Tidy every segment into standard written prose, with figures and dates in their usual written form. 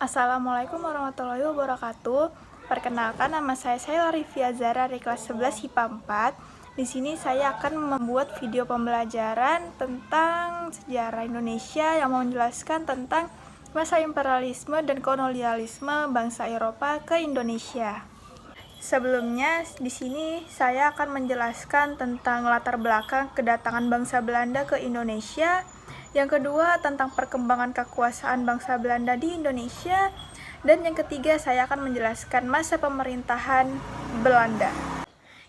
Assalamualaikum warahmatullahi wabarakatuh. Perkenalkan, nama saya Sheila Rivia Zara dari kelas 11 IPA 4. Di sini saya akan membuat video pembelajaran tentang sejarah Indonesia yang menjelaskan tentang masa imperialisme dan kolonialisme bangsa Eropa ke Indonesia. Sebelumnya, di sini saya akan menjelaskan tentang latar belakang kedatangan bangsa Belanda ke Indonesia. Yang kedua, tentang perkembangan kekuasaan bangsa Belanda di Indonesia. Dan yang ketiga, saya akan menjelaskan masa pemerintahan Belanda.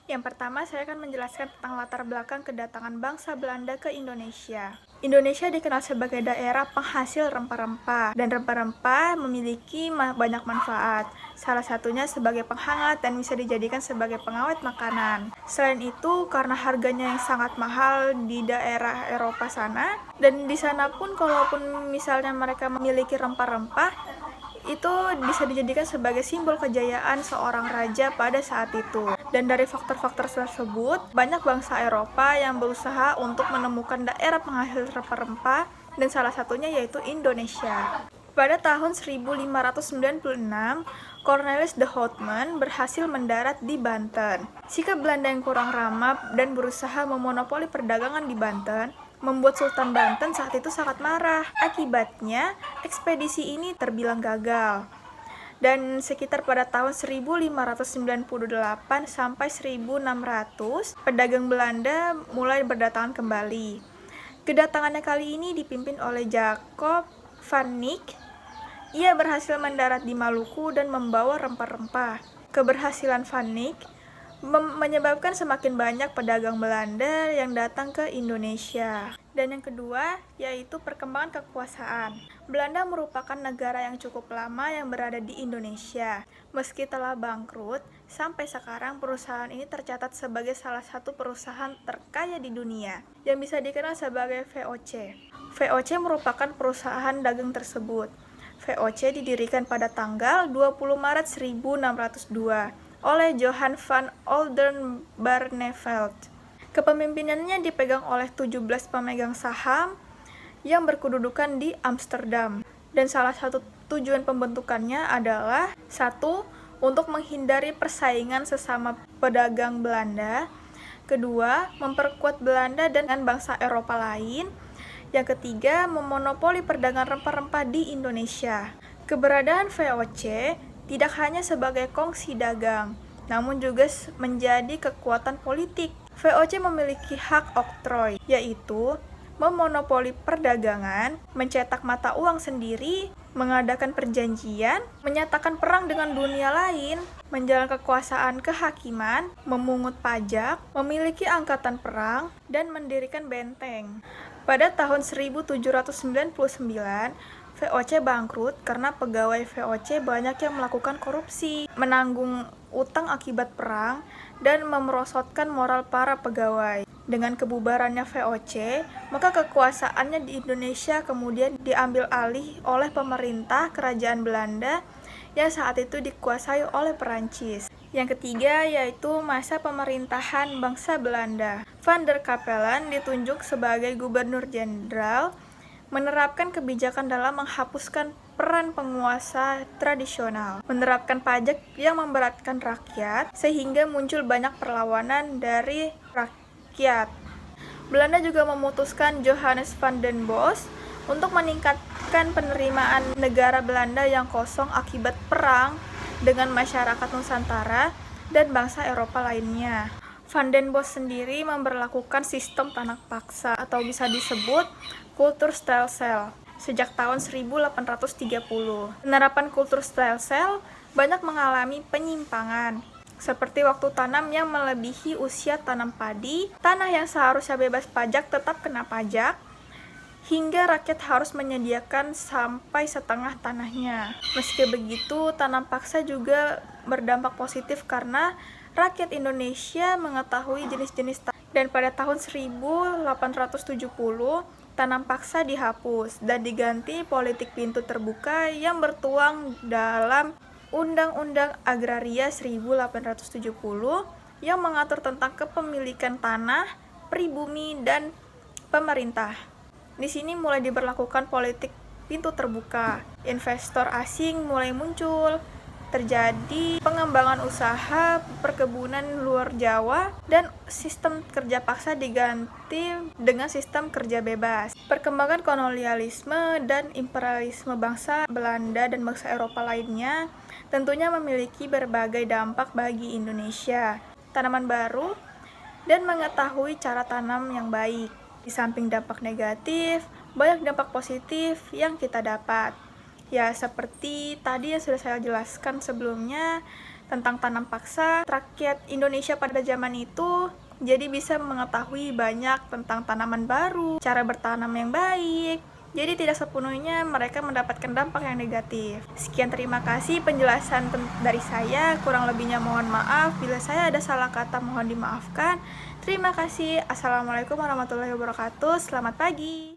Yang pertama, saya akan menjelaskan tentang latar belakang kedatangan bangsa Belanda ke Indonesia. Indonesia dikenal sebagai daerah penghasil rempah-rempah, dan rempah-rempah memiliki banyak manfaat. Salah satunya sebagai penghangat dan bisa dijadikan sebagai pengawet makanan. Selain itu, karena harganya yang sangat mahal di daerah Eropa sana, dan di sana pun kalaupun misalnya mereka memiliki rempah-rempah, itu bisa dijadikan sebagai simbol kejayaan seorang raja pada saat itu. Dan dari faktor-faktor tersebut, banyak bangsa Eropa yang berusaha untuk menemukan daerah penghasil rempah-rempah, dan salah satunya yaitu Indonesia. Pada tahun 1596, Cornelis de Houtman berhasil mendarat di Banten. Sikap Belanda yang kurang ramah dan berusaha memonopoli perdagangan di Banten membuat Sultan Banten saat itu sangat marah. Akibatnya, ekspedisi ini terbilang gagal. Dan sekitar pada tahun 1598 sampai 1600, pedagang Belanda mulai berdatangan kembali. Kedatangannya kali ini dipimpin oleh Jacob van Eyck. Ia berhasil mendarat di Maluku dan membawa rempah-rempah. Keberhasilan van Eyck menyebabkan semakin banyak pedagang Belanda yang datang ke Indonesia. Dan yang kedua, yaitu perkembangan kekuasaan. Belanda merupakan negara yang cukup lama yang berada di Indonesia. Meski telah bangkrut, sampai sekarang perusahaan ini tercatat sebagai salah satu perusahaan terkaya di dunia, yang bisa dikenal sebagai VOC. VOC merupakan perusahaan dagang tersebut. VOC didirikan pada tanggal 20 Maret 1602. oleh Johan van Oldenbarnevelt. Kepemimpinannya dipegang oleh 17 pemegang saham yang berkedudukan di Amsterdam. Dan salah satu tujuan pembentukannya adalah 1. Untuk menghindari persaingan sesama pedagang Belanda. 2. Memperkuat Belanda dengan bangsa Eropa lain. Yang ketiga, memonopoli perdagangan rempah-rempah di Indonesia. Keberadaan VOC tidak hanya sebagai kongsi dagang, namun juga menjadi kekuatan politik. VOC memiliki hak oktroy, yaitu memonopoli perdagangan, mencetak mata uang sendiri, mengadakan perjanjian, menyatakan perang dengan dunia lain, menjalankan kekuasaan kehakiman, memungut pajak, memiliki angkatan perang, dan mendirikan benteng. Pada tahun 1799, VOC bangkrut karena pegawai VOC banyak yang melakukan korupsi, menanggung utang akibat perang, dan memerosotkan moral para pegawai. Dengan kebubarannya VOC, maka kekuasaannya di Indonesia kemudian diambil alih oleh pemerintah Kerajaan Belanda yang saat itu dikuasai oleh Perancis. Yang ketiga yaitu masa pemerintahan bangsa Belanda. Van der Capellen ditunjuk sebagai Gubernur Jenderal, menerapkan kebijakan dalam menghapuskan peran penguasa tradisional, menerapkan pajak yang memberatkan rakyat, sehingga muncul banyak perlawanan dari rakyat. Belanda juga memutuskan Johannes van den Bosch untuk meningkatkan penerimaan negara Belanda yang kosong akibat perang dengan masyarakat Nusantara dan bangsa Eropa lainnya. Van den Bosch sendiri memberlakukan sistem tanah paksa atau bisa disebut Kulturstelsel sejak tahun 1830. Penerapan Kulturstelsel banyak mengalami penyimpangan, seperti waktu tanam yang melebihi usia tanam padi, tanah yang seharusnya bebas pajak tetap kena pajak, hingga rakyat harus menyediakan sampai setengah tanahnya. Meski begitu, tanam paksa juga berdampak positif karena rakyat Indonesia mengetahui jenis-jenis tanah. Dan pada tahun 1870, tanam paksa dihapus dan diganti politik pintu terbuka yang bertuang dalam Undang-Undang Agraria 1870 yang mengatur tentang kepemilikan tanah, pribumi, dan pemerintah. Di sini mulai diberlakukan politik pintu terbuka, investor asing mulai muncul, terjadi pengembangan usaha perkebunan luar Jawa, dan sistem kerja paksa diganti dengan sistem kerja bebas. Perkembangan kolonialisme dan imperialisme bangsa Belanda dan bangsa Eropa lainnya tentunya memiliki berbagai dampak bagi Indonesia. Tanaman baru dan mengetahui cara tanam yang baik. Di samping dampak negatif, banyak dampak positif yang kita dapat. Ya, seperti tadi yang sudah saya jelaskan sebelumnya tentang tanam paksa, rakyat Indonesia pada zaman itu jadi bisa mengetahui banyak tentang tanaman baru, cara bertanam yang baik. Jadi tidak sepenuhnya mereka mendapatkan dampak yang negatif. Sekian, terima kasih penjelasan dari saya. Kurang lebihnya mohon maaf. Bila saya ada salah kata mohon dimaafkan. Terima kasih. Assalamualaikum warahmatullahi wabarakatuh. Selamat pagi.